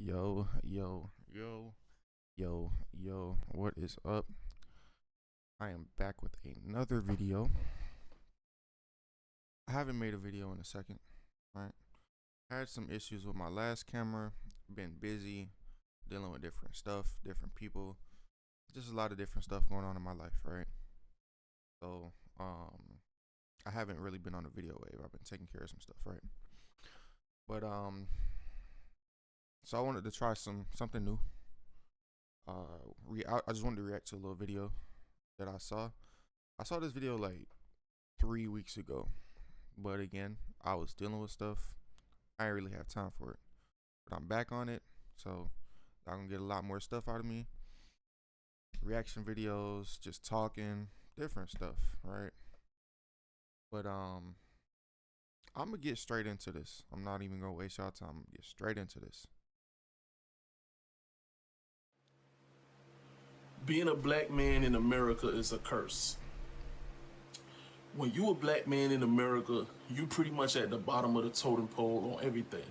Yo, yo, yo, yo, what is up? I am back with another video. I haven't made a video in a second, right? I had some issues with my last camera, been busy dealing with different stuff, different people, just a lot of different stuff going on in my life, right? So, I haven't really been on a video wave. I've been taking care of some stuff, right? But so I wanted to try something new. I just wanted to react to a little video that I saw. I saw this video like 3 weeks ago, but again, I was dealing with stuff. I didn't really have time for it, but I'm back on it, so y'all gonna get a lot more stuff out of me. Reaction videos, just talking, different stuff, right? But I'm gonna get straight into this. I'm not even gonna waste y'all time. I'm gonna get straight into this. Being a black man in America is a curse. When you a black man in America, you pretty much at the bottom of the totem pole on everything.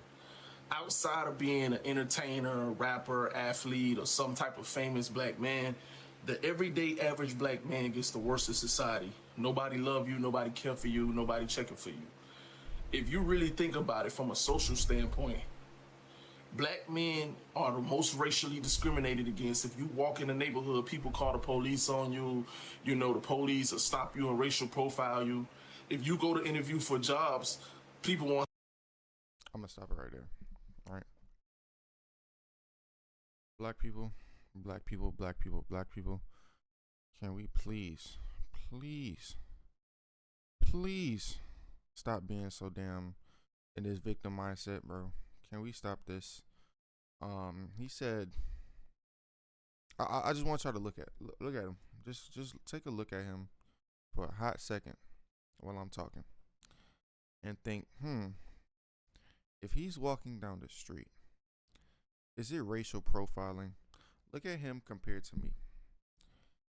Outside of being an entertainer, rapper, athlete, or some type of famous black man, the everyday average black man gets the worst of society. Nobody love you, nobody care for you, nobody checking for you. If you really think about it from a social standpoint, black men are the most racially discriminated against. If you walk in the neighborhood, people call the police on you. You know, the police will stop you and racial profile you. If you go to interview for jobs, people want. I'm gonna stop it right there. All right. Black people, black people, black people, black people. Can we please, please stop being so damn in this victim mindset, bro? Can we stop this? He said, I just want y'all to look at him. Just take a look at him for a hot second while I'm talking, and think, if he's walking down the street, is it racial profiling? Look at him compared to me.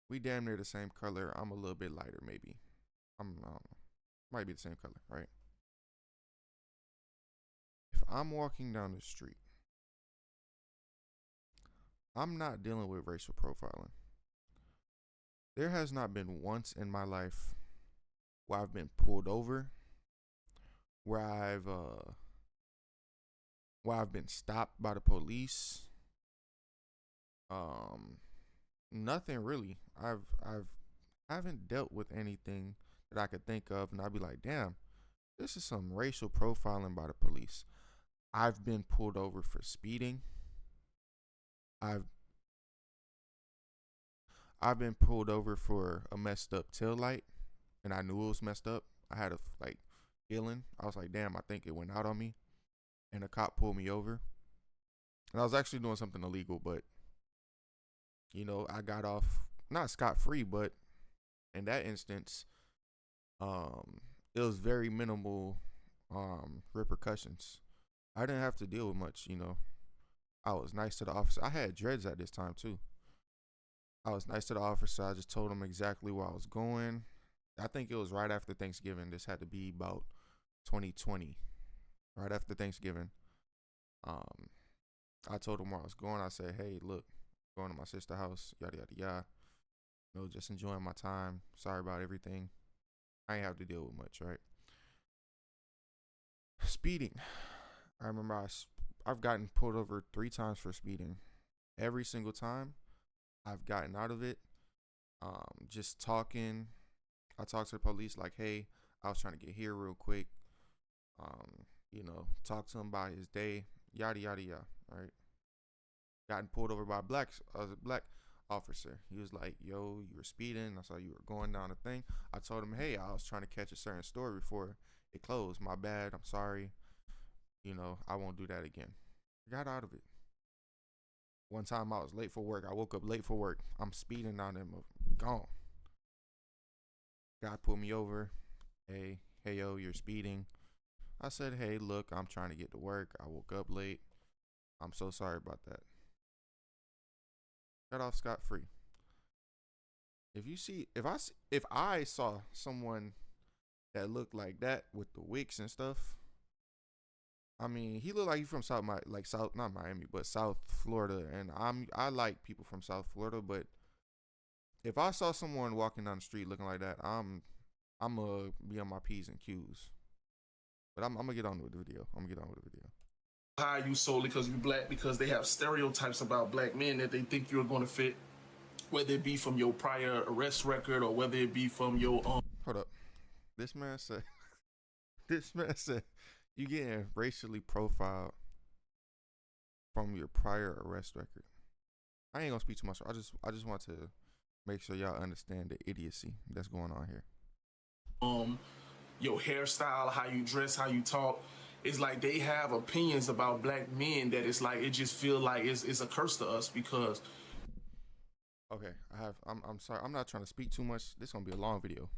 We damn near the same color. I'm a little bit lighter, maybe. I don't know. Might be the same color, right? If I'm walking down the street, I'm not dealing with racial profiling. There has not been once in my life where I've been pulled over, where I've been stopped by the police. Nothing really. I've haven't dealt with anything that I could think of, and I'd be like, damn, this is some racial profiling by the police. I've been pulled over for speeding. I've I've been pulled over for a messed up tail light, and I knew it was messed up. I had a feeling. I was like, damn, I think it went out on me, and a cop pulled me over. And I was actually doing something illegal, but I got off not scot free, but in that instance, it was very minimal repercussions. I didn't have to deal with much. I was nice to the officer. I had dreads at this time too. I was nice to the officer. I just told him exactly where I was going. I think it was right after Thanksgiving. This had to be about 2020, right after Thanksgiving. Um, I told him where I was going. I said, "Hey, look, going to my sister's house. Yada yada yada. Just enjoying my time. Sorry about everything. I ain't have to deal with much, right?" Speeding. I remember I've gotten pulled over 3 times for speeding. Every single time, I've gotten out of it. Just talking. I talked to the police like, "Hey, I was trying to get here real quick." Talk to him about his day. Yada yada yada. Right. Gotten pulled over by a black officer. He was like, "Yo, you were speeding. I saw you were going down a thing." I told him, "Hey, I was trying to catch a certain store before it closed. My bad. I'm sorry. I won't do that again." Got out of it. One time I was late for work. I woke up late for work. I'm speeding down there, gone. Guy pulled me over. Hey, yo, you're speeding. I said, "Hey, look, I'm trying to get to work. I woke up late. I'm so sorry about that." Got off scot free. If I saw someone that looked like that with the wicks and stuff, I mean, he looked like he's from like South, not Miami, but South Florida, and I like people from South Florida, but if I saw someone walking down the street looking like that, I'm gonna be on my p's and q's. But I'm gonna get on with the video. I'm gonna get on with the video. hire you solely because you're black, because they have stereotypes about black men that they think you're going to fit, whether it be from your prior arrest record or whether it be from your Hold up. This man said. This man said you getting racially profiled from your prior arrest record. I ain't gonna speak too much. I just want to make sure y'all understand the idiocy that's going on here. your hairstyle, how you dress, how you talk. It's like they have opinions about black men that it's like it just feel like it's a curse to us because Okay, I'm sorry. I'm not trying to speak too much. This gonna be a long video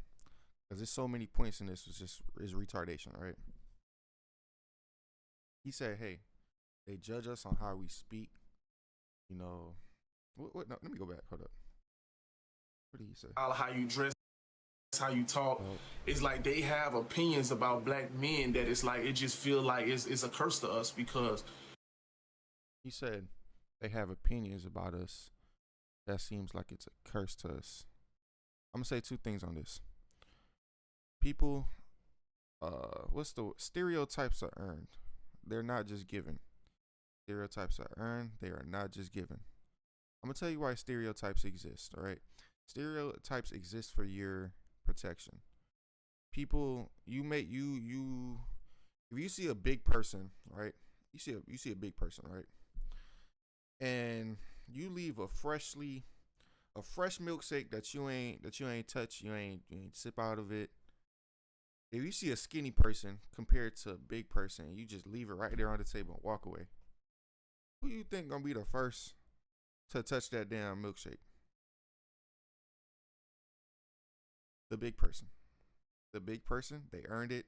because there's so many points in this. Is retardation, right? He said, "Hey, they judge us on how we speak. You know, what? No, let me go back. Hold up. What did he say? how you dress, how you talk. Oh, It's like they have opinions about black men that it's like it just feel like it's a curse to us because he said they have opinions about us. That seems like it's a curse to us. I'm gonna say two things on this. People, what's the stereotypes are earned. They're not just given. Stereotypes are earned. They are not just given. I'm gonna tell you why stereotypes exist. All right, stereotypes exist for your protection. People, if you see a big person, right? You see a big person, right? And you leave a fresh milkshake that you ain't touch, you ain't sip out of it. If you see a skinny person compared to a big person, you just leave it right there on the table and walk away. Who you think gonna be the first to touch that damn milkshake? The big person. The big person, they earned it.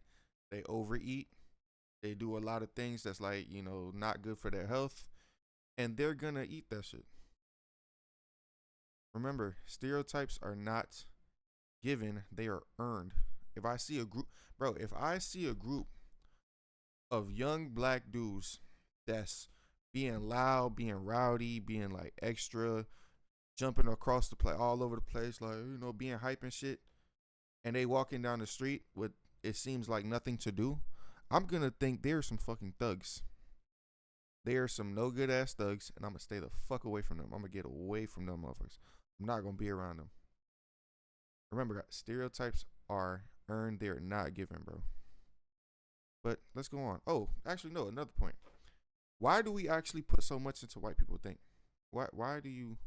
They overeat. They do a lot of things that's like, not good for their health. And they're gonna eat that shit. Remember, stereotypes are not given, they are earned. If I see a group of young black dudes that's being loud, being rowdy, being like extra, jumping across the play all over the place, like, being hype and shit, and they walking down the street with it seems like nothing to do, I'm gonna think they're some fucking thugs. They are some no good ass thugs, and I'm gonna stay the fuck away from them. I'm gonna get away from them motherfuckers. I'm not gonna be around them. Remember, guys, stereotypes are earned, they're not given, bro. But let's go on. Oh, actually, no, another point. Why do we actually put so much into white people think? Why do you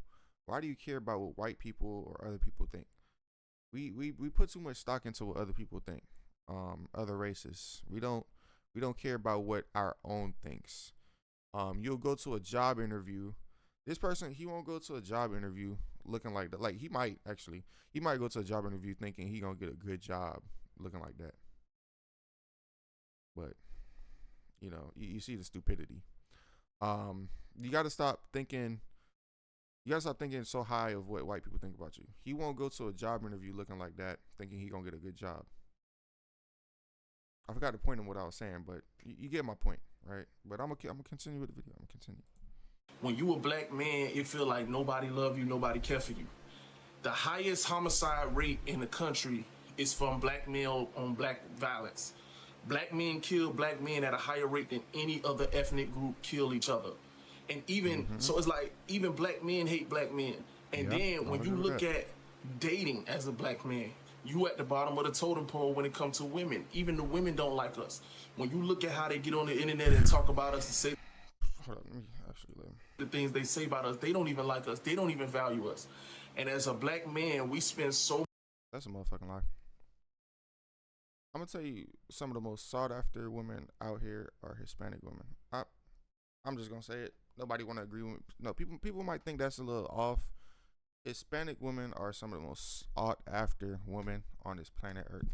care about what white people or other people think? We put too much stock into what other people think. Other races. We don't care about what our own thinks. You'll go to a job interview. This person, he won't go to a job interview looking like that. Like he might go to a job interview thinking he gonna get a good job looking like that. But you see the stupidity. You gotta stop thinking. You gotta stop thinking so high of what white people think about you. He won't go to a job interview looking like that, thinking he gonna get a good job. I forgot the point of what I was saying, but you get my point, right? But I'm gonna continue with the video. I'm gonna continue. when you a black man, it feel like nobody love you, nobody care for you. The highest homicide rate in the country is from black male on black violence. Black men kill black men at a higher rate than any other ethnic group kill each other. And even so, it's like even black men hate black men. And then when you look at dating as a black man, you at the bottom of the totem pole when it comes to women. Even the women don't like us. When you look at how they get on the internet and talk about us and say Hold on, let me actually let him. the things they say about us, they don't even like us. They don't even value us. And as a black man, we spend so. That's a motherfucking lie. I'm gonna tell you some of the most sought after women out here are Hispanic women. I'm just gonna say it. Nobody want to agree with me. No, people might think that's a little off. Hispanic women are some of the most sought after women on this planet Earth.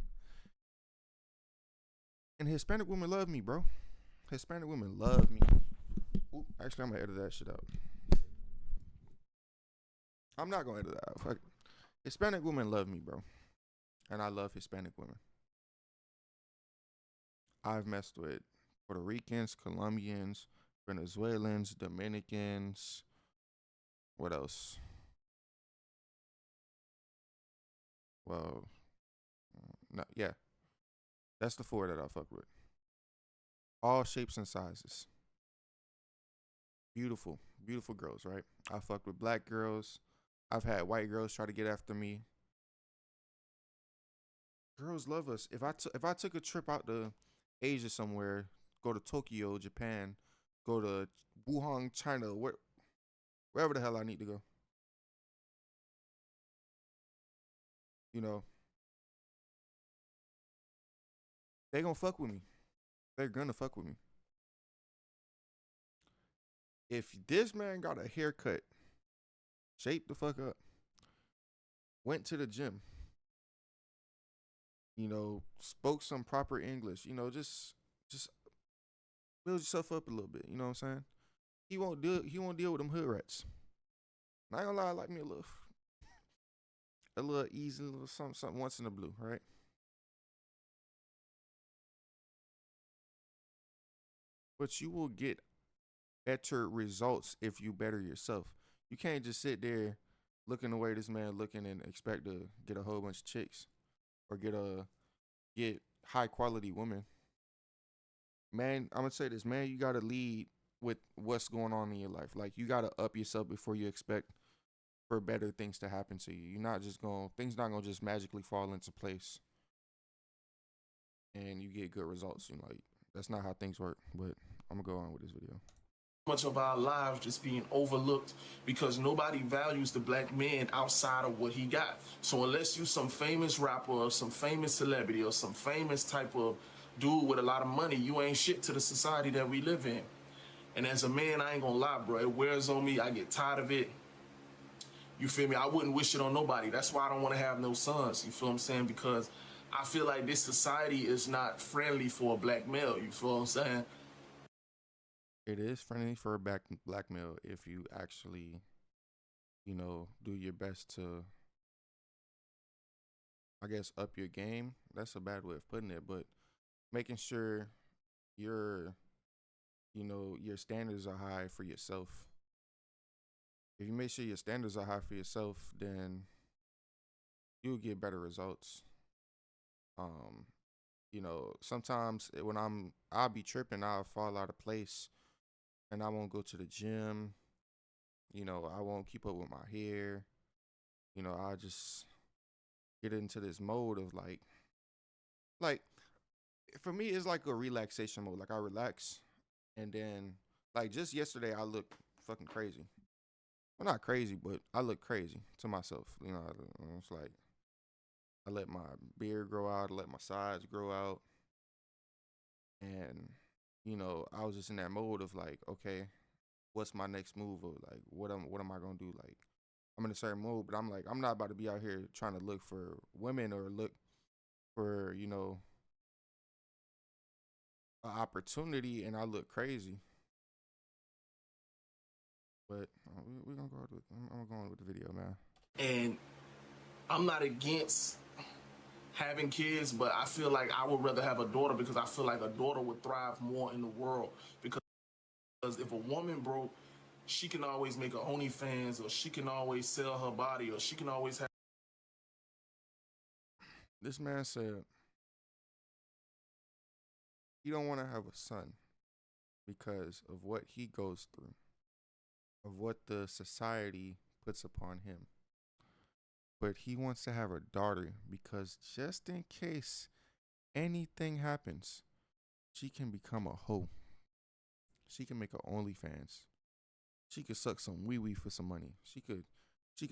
And Hispanic women love me, bro. Hispanic women love me. Ooh, actually, I'm gonna edit that shit out. I'm not gonna edit that out. Fuck it. Hispanic women love me, bro. And I love Hispanic women. I've messed with Puerto Ricans, Colombians, Venezuelans, Dominicans. What else? Well, no, yeah, that's the four that I fuck with. All shapes and sizes. Beautiful, beautiful girls, right? I fuck with black girls. I've had white girls try to get after me. Girls love us. If I took a trip out to Asia somewhere, go to Tokyo, Japan, go to Wuhan, China, wherever the hell I need to go, you know, they gonna fuck with me. They're gonna fuck with me. If this man got a haircut, shaped the fuck up, went to the gym, spoke some proper English, just build yourself up a little bit. You know what I'm saying? He won't deal with them hood rats. Not gonna lie, I like me a little easy, a little something once in the blue, right? But you will get better results if you better yourself. You can't just sit there looking the way this man looking and expect to get a whole bunch of chicks or get high quality women. Man, I'm gonna say this, man, you gotta lead with what's going on in your life. Like you gotta up yourself before you expect for better things to happen to you. You're not just going things not gonna just magically fall into place and you get good results. Like that's not how things work. But I'm gonna go on with this video. Much of our lives just being overlooked because nobody values the black man outside of what he got. So unless you some famous rapper or some famous celebrity or some famous type of dude with a lot of money, you ain't shit to the society that we live in. And as a man, I ain't gonna lie, bro, it wears on me. I get tired of it. You feel me? I wouldn't wish it on nobody. That's why I don't want to have no sons. You feel what I'm saying? Because I feel like this society is not friendly for a black male. You feel what I'm saying? It is friendly for a black male if you actually, do your best to, I guess, up your game. That's a bad way of putting it, but making sure your, your standards are high for yourself. If you make sure your standards are high for yourself, then you'll get better results. Um, sometimes when I'll be tripping, I'll fall out of place and I won't go to the gym. I won't keep up with my hair. I just get into this mode of like for me, it's like a relaxation mode. Like I relax, and then like just yesterday, I looked fucking crazy. Well, not crazy, but I look crazy to myself. It's like I let my beard grow out, I let my sides grow out, and I was just in that mode of like, okay, what's my next move? Or like, what am I gonna do? Like, I'm in a certain mode, but I'm like, I'm not about to be out here trying to look for women or look for an opportunity, and I look crazy. But we're gonna go with. I'm going with the video, man. And I'm not against having kids, but I feel like I would rather have a daughter because I feel like a daughter would thrive more in the world. Because if a woman broke, she can always make her OnlyFans, or she can always sell her body, or she can always have. This man said he don't want to have a son because of what he goes through, of what the society puts upon him. But he wants to have a daughter because just in case anything happens, she can become a hoe. She can make a OnlyFans. She could suck some wee wee for some money. She could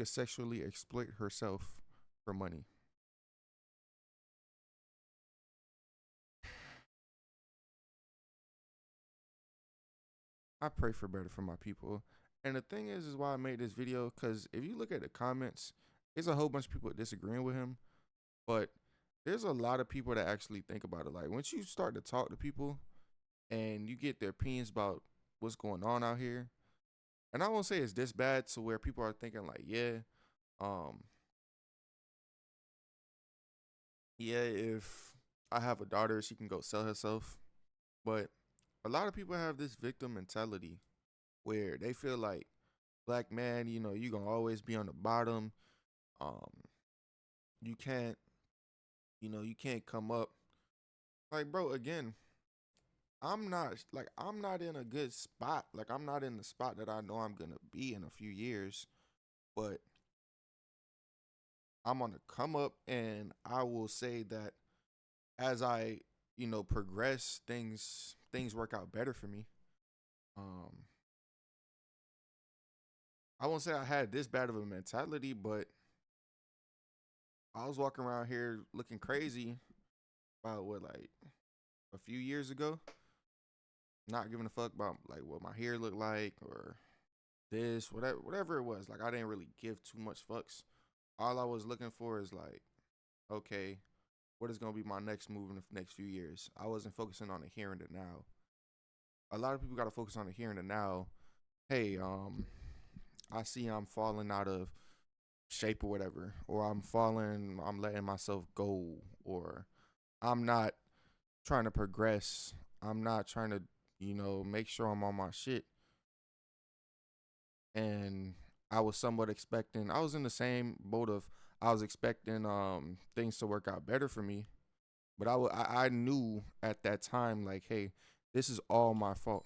sexually exploit herself for money. I pray for better for my people. And the thing is why I made this video, because if you look at the comments, there's a whole bunch of people disagreeing with him, but there's a lot of people that actually think about it. Like once you start to talk to people and you get their opinions about what's going on out here, and I won't say it's this bad to where people are thinking like, um, yeah, if I have a daughter, she can go sell herself. But A lot of people have this victim mentality where they feel like black man, you gonna always be on the bottom. Um, you can't, you can't come up. Like, bro, again, I'm not in a good spot. Like, I'm not in the spot that I know I'm gonna be in a few years, but I'm on the come up, and I will say that as I, progress, things work out better for me. Um, I won't say I had this bad of a mentality, but I was walking around here looking crazy about what, like, a few years ago, not giving a fuck about like what my hair looked like or this, whatever it was. Like, I didn't really give too much fucks. All I was looking for is like, okay, what is gonna be my next move in the next few years? I wasn't focusing on the here and the now. A lot of people gotta focus on the here and the now. Hey, I see I'm falling out of shape or whatever, or I'm letting myself go, or I'm not trying to progress. I'm not trying to, make sure I'm on my shit. And I was somewhat expecting, I was in the same boat of, I was expecting things to work out better for me. But I knew at that time, like, hey, this is all my fault.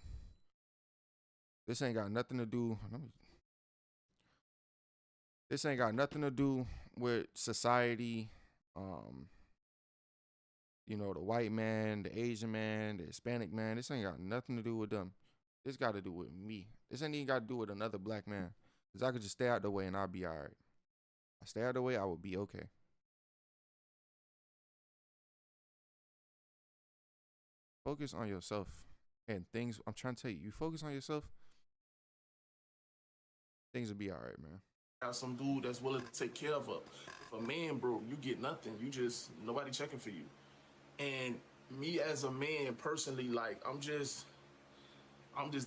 This ain't got nothing to do. This ain't got nothing to do with society. Um, the white man, the Asian man, the Hispanic man. This ain't got nothing to do with them. This got to do with me. This ain't even got to do with another black man. Cause I could just stay out the way and I'll be all right. I stay out the way, I will be okay. Focus on yourself and things. I'm trying to tell you, you focus on yourself, things will be all right, man. Got some dude that's willing to take care of her. If a man broke, you get nothing. You just nobody checking for you. And me as a man personally, like I'm just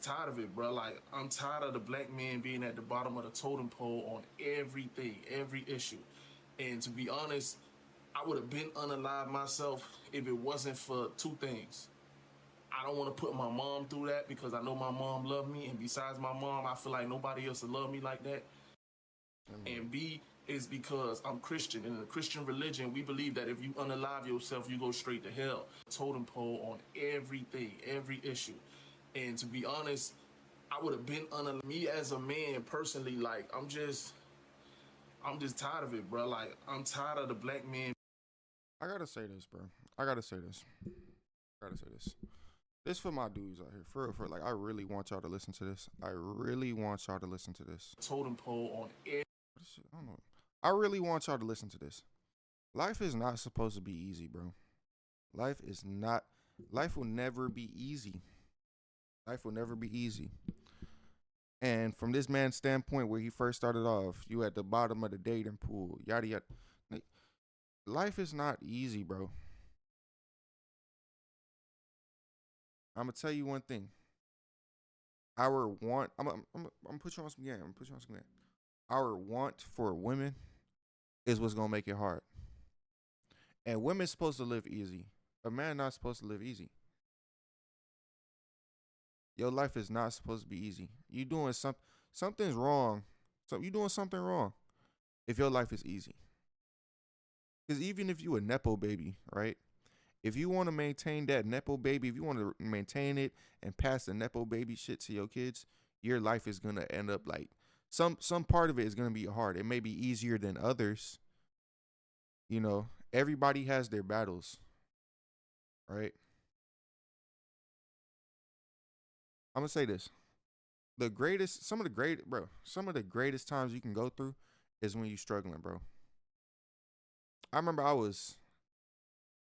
tired of it, bro. Like I'm tired of the black man being at the bottom of the totem pole on everything, every issue. And to be honest, I would have been unalive myself if it wasn't for two things. I don't want to put my mom through that because I know my mom loved me, and besides my mom, I feel like nobody else will love me like that. Mm-hmm. And B is because I'm Christian. In the Christian religion, we believe that if you unalive yourself, you go straight to hell. Totem pole on everything, every issue. And to be honest, I would have been unalive. Me as a man personally, like I'm just tired of it, bro. Like I'm tired of the black man. I gotta say this, bro. I gotta say this. I gotta say this. This for my dudes out here. For real, for real. Like, I really want y'all to listen to this. I really want y'all to listen to this. Totem pole on every. I don't know. I really want y'all to listen to this. Life is not supposed to be easy, bro. Life is not. Life will never be easy. Life will never be easy. And from this man's standpoint, where he first started off, you at the bottom of the dating pool, yada yada. Like, life is not easy, bro. I'm gonna tell you one thing. Our want, I'm put you on some game. I'm gonna put you on some game. Our want for women is what's gonna make it hard. And women's supposed to live easy. A man not supposed to live easy. Your life is not supposed to be easy. You doing something's wrong. So you doing something wrong if your life is easy. Because even if you a nepo baby, right? If you want to maintain that nepo baby, if you want to maintain it and pass the nepo baby shit to your kids, your life is gonna end up like some part of it is gonna be hard. It may be easier than others. Everybody has their battles, right? I'm gonna say this: some of the greatest times you can go through is when you're struggling, bro. I remember I was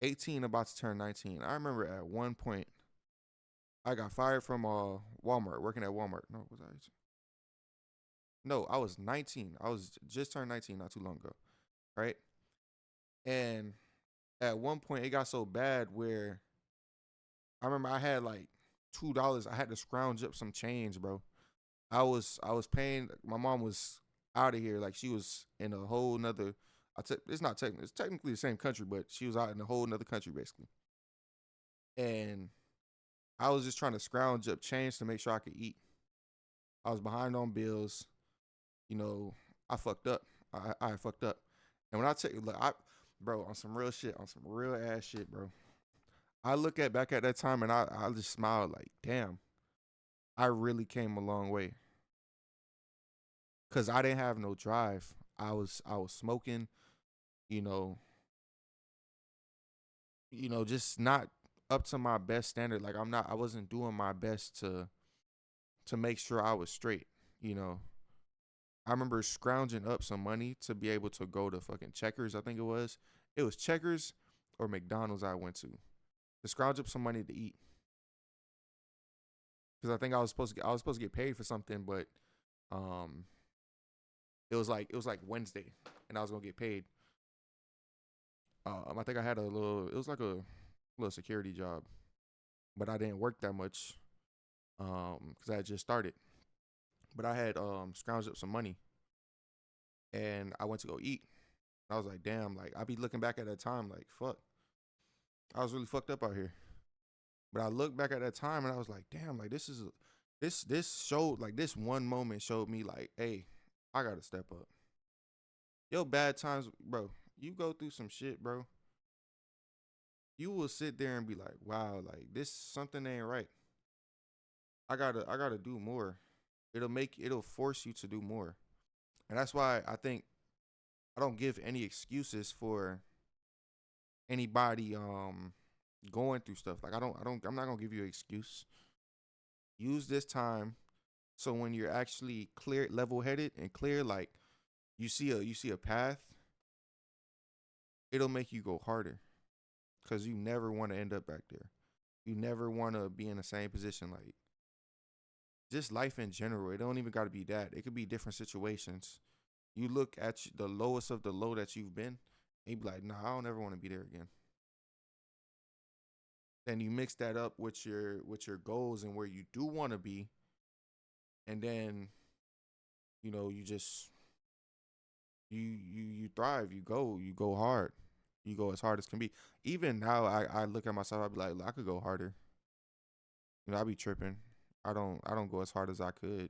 18, about to turn 19. I remember at one point I got fired from Walmart, working at Walmart. No, was I 18? No, I was 19. I was just turned 19 not too long ago, right? And at one point it got so bad where I remember I had like $2. I had to scrounge up some change, bro. I was paying. My mom was out of here, like she was in a whole nother. It's not technically, it's technically the same country, but she was out in a whole nother country basically. And I was just trying to scrounge up change to make sure I could eat. I was behind on bills. You know, I fucked up. I fucked up. And when I tell you, look, bro, on some real shit, on some real ass shit, bro. I look at back at that time and I just smiled like, damn, I really came a long way. Cause I didn't have no drive. I was smoking, you know, just not up to my best standard. Like I wasn't doing my best to make sure I was straight, you know. I remember scrounging up some money to be able to go to fucking Checkers, I think it was. It was Checkers or McDonald's I went to scrounge up some money to eat. Because I think I was supposed to get paid for something, but um it was like Wednesday and I was gonna get paid. I think I had it was like a little security job, but I didn't work that much because I had just started. But I had scrounged up some money and I went to go eat. I was like, damn, like I be looking back at that time like fuck. I was really fucked up out here. But I looked back at that time and I was like, damn, like this showed like this one moment showed me like, hey, I gotta step up. Yo, bad times, bro. You go through some shit, bro. You will sit there and be like, wow, like this something ain't right. I gotta do more. It'll force you to do more. And that's why I think I don't give any excuses for anybody going through stuff. Like I'm not gonna give you an excuse. Use this time so when you're actually clear, level headed and clear, like you see a path, it'll make you go harder. Cause you never want to end up back there. You never want to be in the same position. Like just life in general. It don't even got to be that. It could be different situations. You look at the lowest of the low that you've been, and you be like, nah, I don't ever want to be there again. Then you mix that up with your goals and where you do want to be, and then you just you thrive. You go hard. You go as hard as can be. Even now, I look at myself. I be like, I could go harder. I be tripping. I don't go as hard as I could,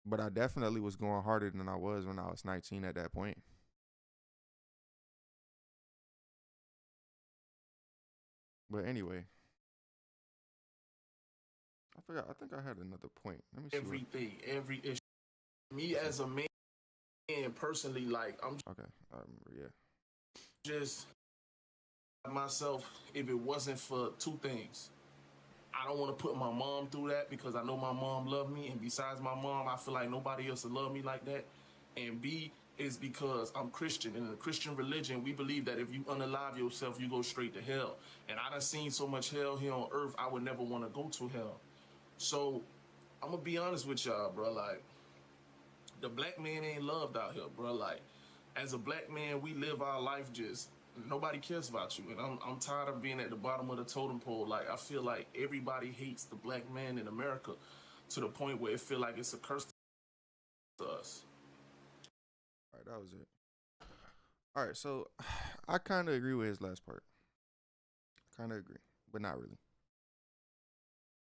but I definitely was going harder than I was when I was 19 at that point. But anyway, I forgot. I think I had another point. Let me see what. Everything, every issue. Me as a man, personally, like I'm Okay, I remember. Yeah. just myself. If it wasn't for two things, I don't want to put my mom through that because I know my mom loved me, and besides my mom, I feel like nobody else will love me like that. And B is because I'm Christian, and in the Christian religion, we believe that if you unalive yourself, you go straight to hell. And I done seen so much hell here on earth, I would never want to go to hell. So I'm gonna be honest with y'all, bro. Like the black man ain't loved out here, bro. Like as a black man, we live our life just nobody cares about you, and I'm tired of being at the bottom of the totem pole. Like I feel like everybody hates the black man in America to the point where it feel like it's a curse to us. All right, that was it. All right, so I kind of agree with his last part. Kind of agree, but not really.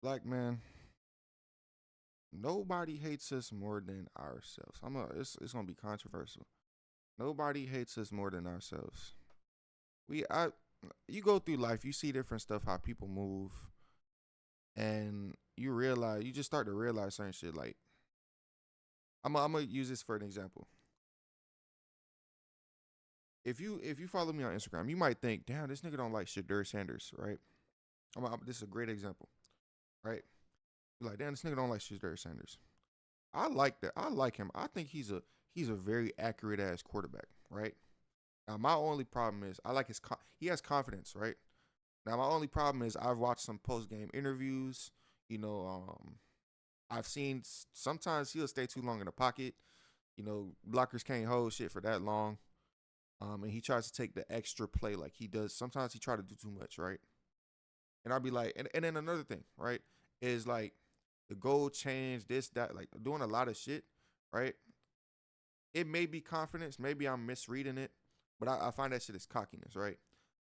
Black man, nobody hates us more than ourselves. It's gonna be controversial. Nobody hates us more than ourselves. We I you go through life, you see different stuff, how people move, and you just start to realize certain shit. Like I'm gonna use this for an example. If you follow me on Instagram, you might think, damn, this nigga don't like Shadur Sanders, right? This is a great example, right? You're like, damn, this nigga don't like Shadur Sanders. I like that. I like him. I think he's a very accurate ass quarterback, right? Now my only problem is I like he has confidence, right? Now my only problem is I've watched some post game interviews. You know, I've seen sometimes he'll stay too long in the pocket. Blockers can't hold shit for that long. And he tries to take the extra play like he does. Sometimes he try to do too much, right? And I'll be like, and then another thing, right, is like the goal change, this, that, like doing a lot of shit, right? It may be confidence, maybe I'm misreading it, but I find that shit is cockiness, right?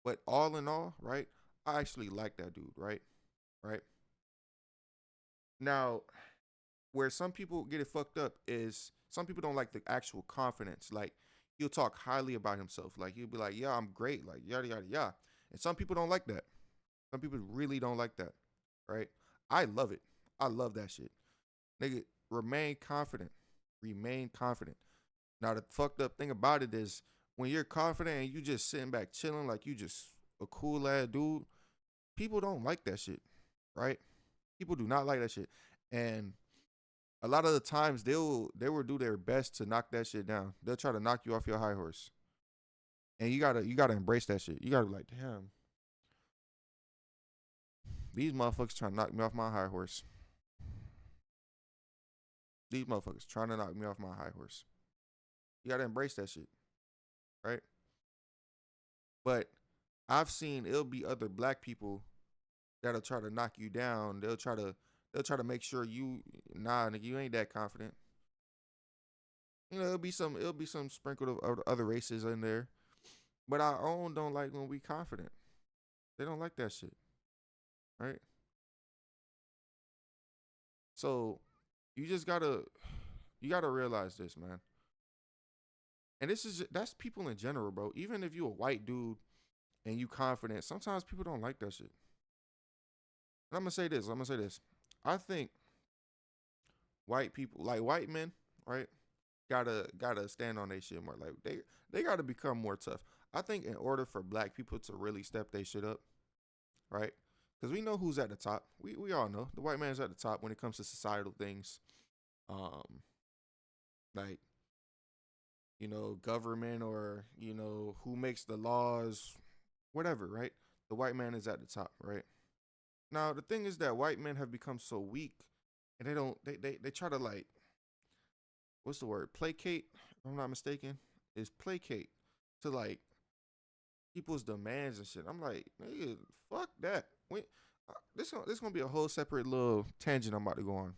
But all in all, right, I actually like that dude, right? right? Now, where some people get it fucked up is some people don't like the actual confidence. Like he'll talk highly about himself. Like he'll be like, "Yeah, I'm great." Like yada yada yada. And some people don't like that. Some people really don't like that, right? I love it. I love that shit. Nigga, remain confident. Remain confident. Now the fucked up thing about it is when you're confident and you just sitting back chilling like you just a cool ass dude, people don't like that shit, right? People do not like that shit. And a lot of the times they will do their best to knock that shit down. They'll try to knock you off your high horse. And you gotta embrace that shit. You gotta be like, damn, these motherfuckers trying to knock me off my high horse. These motherfuckers trying to knock me off my high horse. You gotta embrace that shit, right? But I've seen it'll be other black people that'll try to knock you down. They'll try to make sure you nah nigga, you ain't that confident. You know, it'll be some sprinkle of other races in there. But our own don't like when we confident. They don't like that shit, right? So you gotta realize this, man. And that's people in general, bro. Even if you a white dude and you confident, sometimes people don't like that shit. And I'm gonna say this. I'm gonna say this. I think white people, like white men, right, gotta stand on their shit more. Like they gotta become more tough. I think in order for black people to really step their shit up, right? Because we know who's at the top. We all know the white man's at the top when it comes to societal things, um, like government or who makes the laws, whatever, right? The white man is at the top, right? Now the thing is that white men have become so weak, and they don't they try to like what's the word placate? If I'm not mistaken, is placate to like people's demands and shit. I'm like, nigga, fuck that. This gonna be a whole separate little tangent I'm about to go on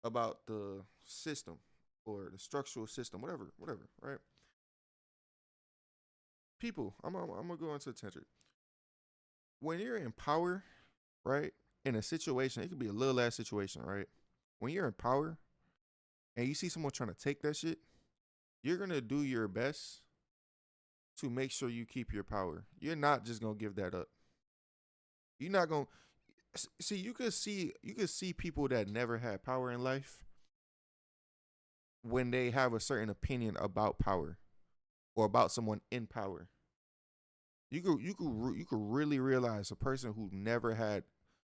about the system or the structural system, whatever, right? People, I'm gonna go into a tangent. When you're in power, right, in a situation, it could be a little ass situation, right? When you're in power and you see someone trying to take that shit, you're gonna do your best to make sure you keep your power. You're not just gonna give that up. You're not gonna see. You could see people that never had power in life when they have a certain opinion about power or about someone in power. You could really realize a person who never had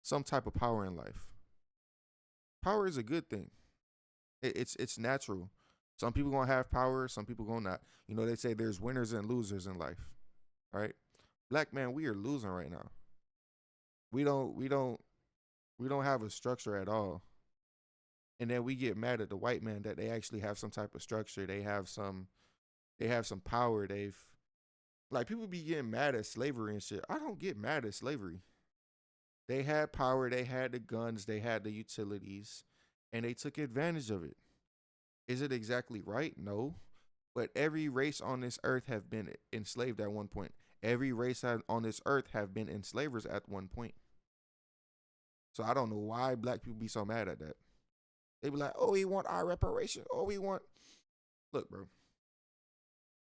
some type of power in life. Power is a good thing. It's natural. Some people gonna have power, some people gonna not. They say there's winners and losers in life, right? Black man, we are losing right now. We don't have a structure at all. And then we get mad at the white man that they actually have some type of structure. They have some power. They've like people be getting mad at slavery and shit. I don't get mad at slavery. They had power, they had the guns, they had the utilities, and they took advantage of it. Is it exactly right? No. But every race on this earth have been enslaved at one point. Every race on this earth have been enslavers at one point. So I don't know why black people be so mad at that. They be like, "Oh, we want our reparation. Oh, we want." Look, bro. I'm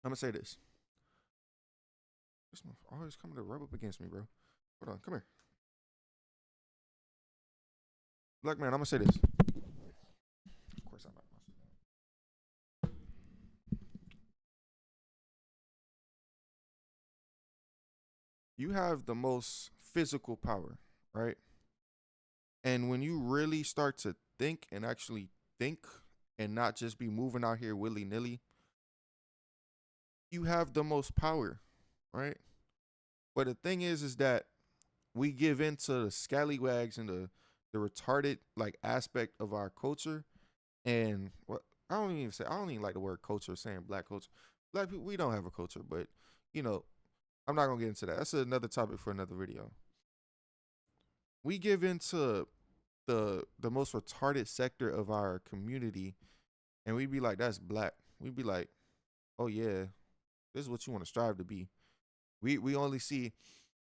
gonna say this. This motherfucker always coming to rub up against me, bro. Hold on, come here, black man. I'm gonna say this. Of course, I'm not. You have the most physical power, right? And when you really start to think and actually think and not just be moving out here willy nilly, you have the most power, right? But the thing is that we give in to the scallywags and the retarded like aspect of our culture. And what I don't even like the word culture, saying black culture. Black people, we don't have a culture, but you know, I'm not gonna get into that. That's another topic for another video. We give into the most retarded sector of our community, and we'd be like, that's black. We'd be like, oh yeah, this is what you want to strive to be. We only see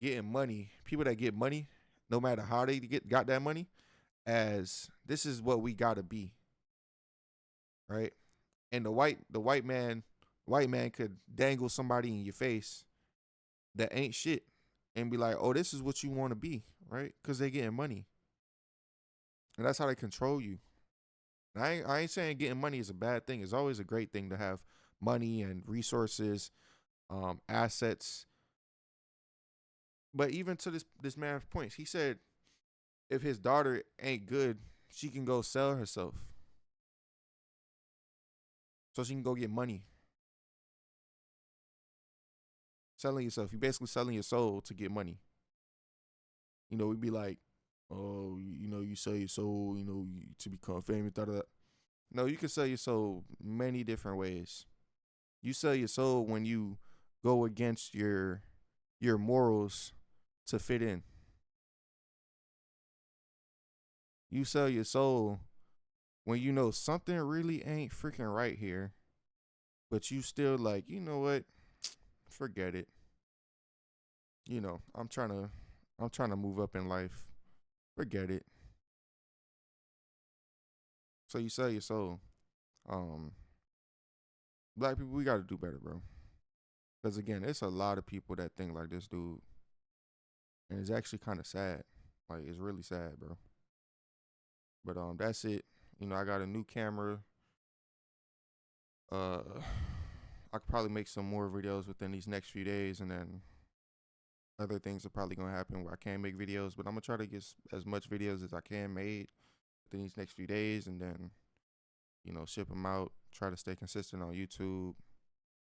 getting money. People that get money, no matter how they got that money, as this is what we gotta be, right? And the white man could dangle somebody in your face that ain't shit and be like, oh, this is what you want to be, right? Because they getting money, and that's how they control you. And I ain't saying getting money is a bad thing. It's always a great thing to have money and resources, assets. But even to this man's points, he said if his daughter ain't good, she can go sell herself so she can go get money. Selling yourself, you basically selling your soul to get money. We'd be like, oh, you sell your soul, to become famous. Da, da, da. No, you can sell your soul many different ways. You sell your soul when you go against your morals to fit in. You sell your soul when you know something really ain't freaking right here, but you still like, you know what? Forget it. I'm trying to move up in life. Forget it. So you sell your soul. Um, Black people, we gotta do better, bro. Because again, it's a lot of people that think like this dude, and it's actually kind of sad. Like it's really sad, bro. But that's it. I got a new camera. Uh, I could probably make some more videos within these next few days, and then other things are probably gonna happen where I can't make videos. But I'm gonna try to get as much videos as I can made within these next few days, and then ship them out. Try to stay consistent on YouTube.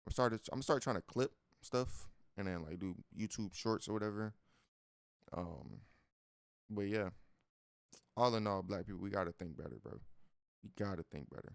I'm gonna start trying to clip stuff and then like do YouTube shorts or whatever. Um, but yeah, all in all, Black people, we gotta think better, bro. We gotta think better.